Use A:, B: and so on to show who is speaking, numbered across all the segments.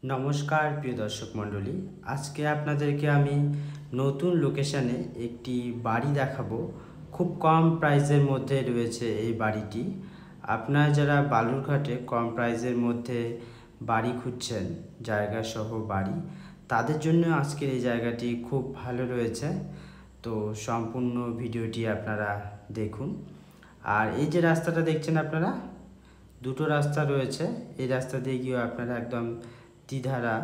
A: নমস্কার প্রিয় দর্শক মণ্ডলী, আজকে আপনাদেরকে আমি নতুন লোকেশানে একটি বাড়ি দেখাবো। খুব কম প্রাইসের মধ্যে রয়েছে এই বাড়িটি। আপনারা যারা বালুরঘাটে কম প্রাইসের মধ্যে বাড়ি খুঁজছেন, জায়গা সহ বাড়ি, তাদের জন্য আজকের এই জায়গাটি খুব ভালো রয়েছে। তো সম্পূর্ণ ভিডিওটি আপনারা দেখুন। আর এই যে রাস্তাটা দেখছেন আপনারা, দুটো রাস্তা রয়েছে। এই রাস্তা দিয়ে গিয়ে আপনারা একদম তিধারা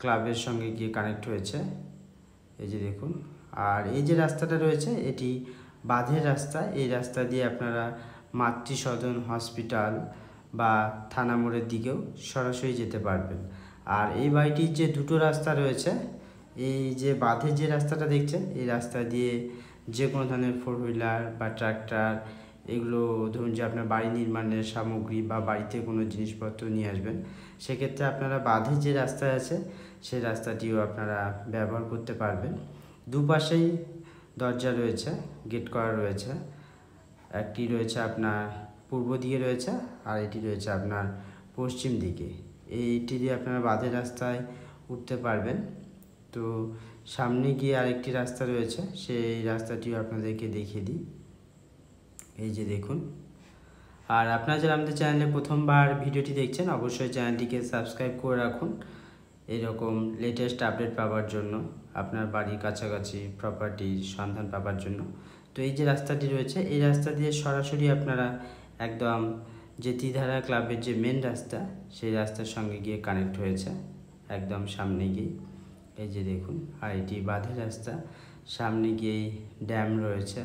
A: ক্লাবের সঙ্গে গিয়ে কানেক্ট হয়েছে, এই যে দেখুন। আর এই যে রাস্তাটা রয়েছে এটি বাঁধের রাস্তা। এই রাস্তা দিয়ে আপনারা মাতৃসদন হসপিটাল বা থানা মোড়ের দিকেও সরাসরি যেতে পারবেন। আর এই বাড়িটির যে দুটো রাস্তা রয়েছে, এই যে বাঁধের যে রাস্তাটা দেখছেন, এই রাস্তা দিয়ে যে কোনো ধরনের 4 হুইলার বা ট্রাক্টর, এগুলো ধরুন যে আপনার বাড়ি নির্মাণের সামগ্রী বা বাড়িতে কোনো জিনিসপত্র নিয়ে আসবেন, সেক্ষেত্রে আপনারা বাঁধের যে রাস্তা আছে সেই রাস্তাটিও আপনারা ব্যবহার করতে পারবেন। দুপাশেই দরজা রয়েছে, গেট করা রয়েছে। একটি রয়েছে আপনার পূর্ব দিকে রয়েছে, আর এটি রয়েছে আপনার পশ্চিম দিকে। এইটি দিয়ে আপনারা বাঁধের রাস্তায় উঠতে পারবেন। তো সামনে গিয়ে আরেকটি রাস্তা রয়েছে, সেই রাস্তাটিও আপনাদেরকে দেখিয়ে দিই, এই যে দেখুন। আর আপনারা যারা আমাদের চ্যানেলে প্রথমবার ভিডিওটি দেখছেন, অবশ্যই চ্যানেলটিকে সাবস্ক্রাইব করে রাখুন এরকম লেটেস্ট আপডেট পাওয়ার জন্য, আপনার বাড়ির কাছাকাছি প্রপার্টির সন্ধান পাওয়ার জন্য। তো এই যে রাস্তাটি রয়েছে, এই রাস্তা দিয়ে সরাসরি আপনারা একদম যে তিধারা ক্লাবের যে মেন রাস্তা, সেই রাস্তার সঙ্গে গিয়ে কানেক্ট হয়েছে একদম সামনে গিয়ে, এই যে দেখুন। আর এটি বাঁধের রাস্তা, সামনে গিয়েই ড্যাম রয়েছে,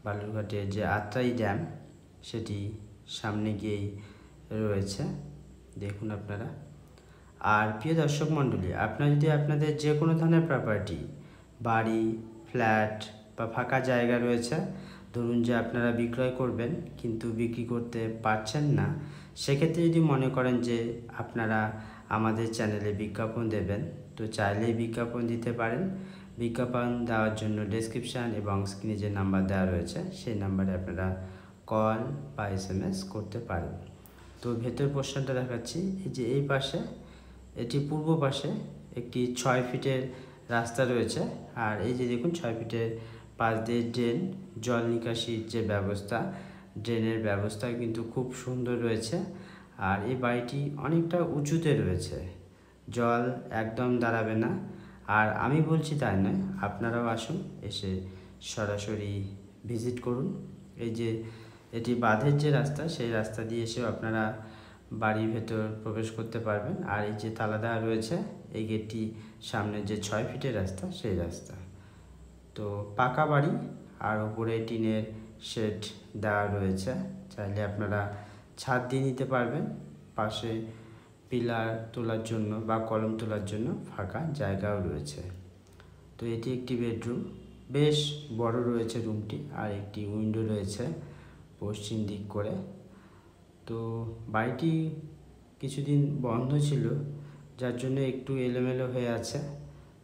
A: বালুরঘাটের যে আত্রাই ড্যাম, সেটি সামনে গিয়েই রয়েছে, দেখুন আপনারা। আর প্রিয় দর্শক মণ্ডলী, আপনারা যদি আপনাদের যে কোনো ধরনের প্রপার্টি, বাড়ি, ফ্ল্যাট বা ফাঁকা জায়গা রয়েছে, ধরুন যে আপনারা বিক্রয় করবেন কিন্তু বিক্রি করতে পারছেন না, সেক্ষেত্রে যদি মনে করেন যে আপনারা আমাদের চ্যানেলে বিজ্ঞাপন দেবেন, তো চাইলেই বিজ্ঞাপন দিতে পারেন। বিজ্ঞাপন দেওয়ার জন্য ডেসক্রিপশান এবং স্ক্রিনে যে নাম্বার দেওয়া রয়েছে, সেই নাম্বারে আপনারা কল বা SMS করতে পারেন। তো ভেতর পোর্শনটা দেখাচ্ছি, এই যে এই পাশে, এটি পূর্ব পাশে একটি 6 ফিটের রাস্তা রয়েছে। আর এই যে দেখুন 6 ফিটের পাশ দিয়ে ড্রেন, জল নিকাশির যে ব্যবস্থা, ড্রেনের ব্যবস্থা কিন্তু খুব সুন্দর রয়েছে। আর এই বাড়িটি অনেকটা উঁচুতে রয়েছে, জল একদম দাঁড়াবে না। আর আমি বলছি তাই নয়, আপনারাও আসুন, এসে সরাসরি ভিজিট করুন। এই যে এটি বাঁধের যে রাস্তা, সেই রাস্তা দিয়ে এসেও আপনারা বাড়ির ভেতর প্রবেশ করতে পারবেন। আর এই যে তালা দেওয়া রয়েছে, এই গেটটি সামনে যে 6 ফিটের রাস্তা, সেই রাস্তা। তো পাকা বাড়ি, আর উপরে টিনের শেড দেওয়া রয়েছে, চাইলে আপনারা ছাদ দিয়ে নিতে পারবেন। পাশে পিলার তোলার জন্য বা কলম তোলার জন্য ফাঁকা জায়গাও রয়েছে। তো এটি একটি বেডরুম, বেশ বড় রয়েছে রুমটি। আর একটি উইন্ডো রয়েছে পশ্চিম দিক করে। তো বাড়িটি কিছুদিন বন্ধ ছিল, যার জন্য একটু এলোমেলো হয়ে আছে।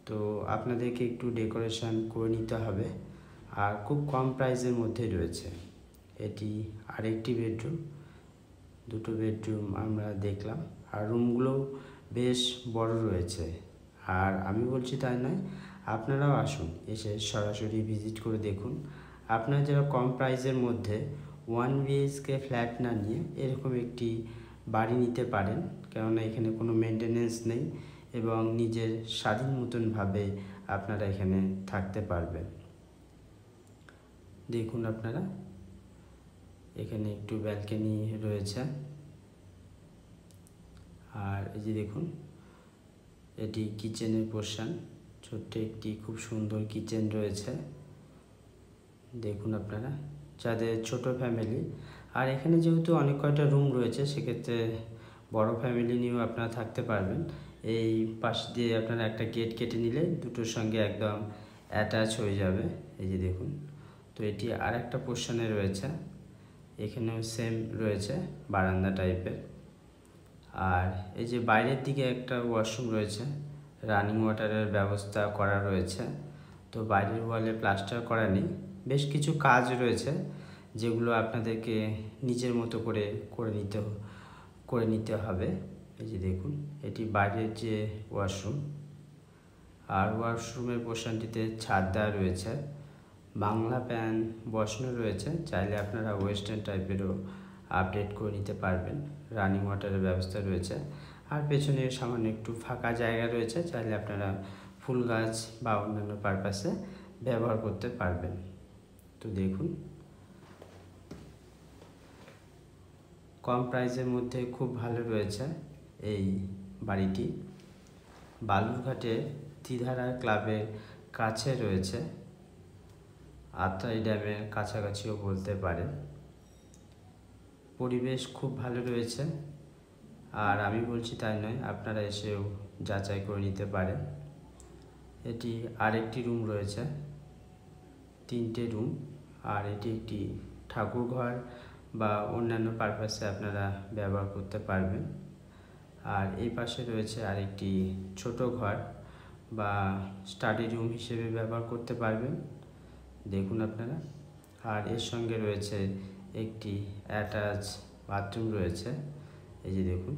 A: তো আপনাদেরকে একটু ডেকোরেশন করে নিতে হবে। আর খুব কম প্রাইসের মধ্যে রয়েছে। এটি আরেকটি বেডরুম, দুটো বেডরুম আমরা দেখলাম। আর রুমগুলোও বেশ বড় রয়েছে। আর আমি বলছি তাই নয়, আপনারাও আসুন, এসে সরাসরি ভিজিট করে দেখুন। আপনারা যারা কম প্রাইসের মধ্যে 1 BHK ফ্ল্যাট না নিয়ে এরকম একটি বাড়ি নিতে পারেন, কেননা এখানে কোনো মেনটেনেন্স নেই এবং নিজের স্বাধীন মতনভাবে আপনারা এখানে থাকতে পারবেন। দেখুন আপনারা, এখানে একটু ব্যালকনি রয়েছে। আর এই যে দেখুন, এটি কিচেনের পোর্শন, ছোট্ট একটি খুব সুন্দর কিচেন রয়েছে, দেখুন আপনারা। যাদের ছোট ফ্যামিলি, আর এখানে যেহেতু অনেক কয়টা রুম রয়েছে, সেক্ষেত্রে বড় ফ্যামিলি নিয়েও আপনারা থাকতে পারবেন। এই পাশ দিয়ে আপনারা একটা গেট কেটে নিলে দুটোর সঙ্গে একদম অ্যাটাচ হয়ে যাবে, এই যে দেখুন। তো এটি আর একটা পোর্শনে রয়েছে, এখানেও সেম রয়েছে বারান্দা টাইপের। আর এই যে বাইরের দিকে একটা ওয়াশরুম রয়েছে, রানিং ওয়াটারের ব্যবস্থা করা রয়েছে। তো বাইরের ওয়ালে প্লাস্টার করা নেই, বেশ কিছু কাজ রয়েছে যেগুলো আপনাদেরকে নিজের মতো করে করে নিতে হবে। এই যে দেখুন, এটি বাইরের যে ওয়াশরুম, আর ওয়াশরুমের পোর্শনটিতে ছাদ দেওয়া রয়েছে, বাংলা ফ্যান বসানো রয়েছে। চাইলে আপনারা ওয়েস্টার্ন টাইপেরও আপডেট করে নিতে পারবেন। রানিং ওয়াটারের ব্যবস্থা রয়েছে, আর পেছনে সামান্য একটু ফাঁকা জায়গা রয়েছে, চাইলে আপনারা ফুল গাছ বা অন্যান্য পারপাসে ব্যবহার করতে পারবেন। তো দেখুন, কম প্রাইসের মধ্যে খুব ভালো রয়েছে এই বাড়িটি। বালুরঘাটে তিধারা ক্লাবের কাছে রয়েছে, আত্রাই ড্যামের কাছাকাছিও বলতে পারেন। পরিবেশ খুব ভালো রয়েছে, আর আমি বলছি তাই নয়, আপনারা এসেও যাচাই করে নিতে পারেন। এটি আরেকটি রুম রয়েছে, 3টে রুম, আর এটি একটি ঠাকুর ঘর বা অন্যান্য পারপাসে আপনারা ব্যবহার করতে পারবেন। আর এই পাশে রয়েছে আরেকটি ছোট ঘর বা স্টাডি রুম হিসেবে ব্যবহার করতে পারবেন, দেখুন আপনারা। আর এর সঙ্গে রয়েছে একটি অ্যাটাচ বাথরুম রয়েছে, এই যে দেখুন,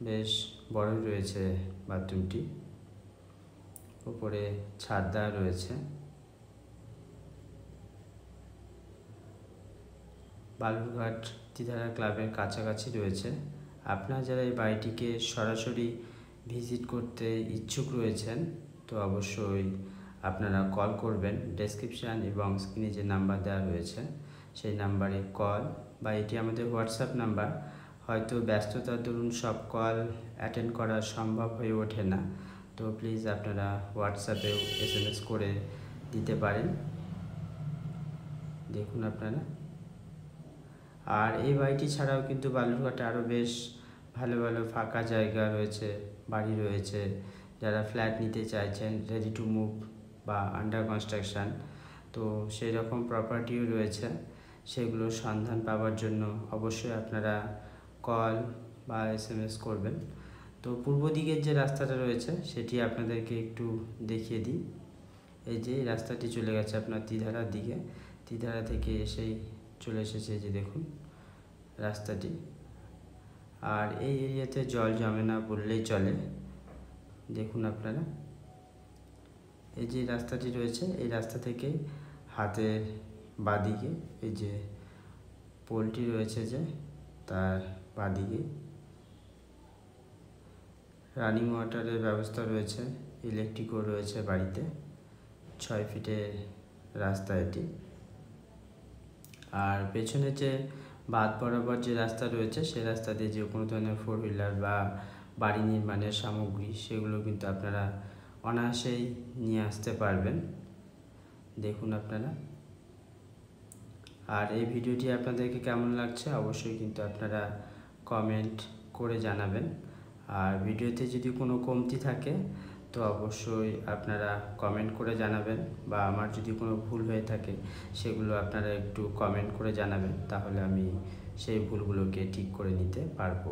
A: বেশ বড় রয়েছে বাথরুমটি। উপরে ছাদ দেওয়া রয়েছে। বালুরঘাট তিধারা ক্লাবের কাছাকাছি রয়েছে। আপনারা যারা এই বাড়িটিকে সরাসরি ভিজিট করতে ইচ্ছুক রয়েছেন, তো অবশ্যই আপনারা কল করবেন। ডেসক্রিপশান এবং স্ক্রিনে যে নাম্বার দেওয়া রয়েছে সেই নাম্বারে কল, বা এটি আমাদের হোয়াটসঅ্যাপ নাম্বার। হয়তো ব্যস্ততার দরুন সব কল অ্যাটেন্ড করা সম্ভব হয়ে ওঠে না, তো প্লিজ আপনারা হোয়াটসঅ্যাপেও SMS করে দিতে পারেন, দেখুন আপনারা। আর এই বাড়িটি ছাড়াও কিন্তু বালুরঘাটে আরও বেশ ভালো ভালো ফাঁকা জায়গা রয়েছে, বাড়ি রয়েছে। যারা ফ্ল্যাট নিতে চাইছেন, রেডি টু মুভ বা আন্ডার কনস্ট্রাকশান, তো সেই রকম প্রপার্টিও রয়েছে। সেগুলোর সন্ধান পাওয়ার জন্য অবশ্যই আপনারা কল বা SMS করবেন। তো পূর্ব দিকের যে রাস্তাটা রয়েছে সেটি আপনাদেরকে একটু দেখিয়ে দিই। এই যে রাস্তাটি চলে গেছে আপনার তিধারার দিকে, তিধারা থেকে এসেই চলে এসেছে, যে দেখুন রাস্তাটি। আর এই এরিয়াতে জল জমে না বললেই চলে, দেখুন আপনারা। এই যে রাস্তাটি রয়েছে, এই রাস্তা থেকে হাতের বাদিকে এই যে পোলটি রয়েছে, যে তার বাদিকে রানিং ওয়াটারের ব্যবস্থা রয়েছে, ইলেকট্রিকও রয়েছে বাড়িতে। 6 ফিটের রাস্তা এটি। আর পেছনে যে বাঁধ বরাবর যে রাস্তা রয়েছে, সেই রাস্তা দিয়ে যে কোনো ধরনের 4 হুইলার বা বাড়ি নির্মাণের সামগ্রী, সেগুলো কিন্তু আপনারা অনায়াসেই নিয়ে আসতে পারবেন, দেখুন আপনারা। আর এই ভিডিওটি আপনাদেরকে কেমন লাগছে অবশ্যই কিন্তু আপনারা কমেন্ট করে জানাবেন। আর ভিডিওতে যদি কোনো কমতি থাকে তো অবশ্যই আপনারা কমেন্ট করে জানাবেন, বা আমার যদি কোনো ভুল হয়ে থাকে সেগুলো আপনারা একটু কমেন্ট করে জানাবেন, তাহলে আমি সেই ভুলগুলোকে ঠিক করে নিতে পারবো।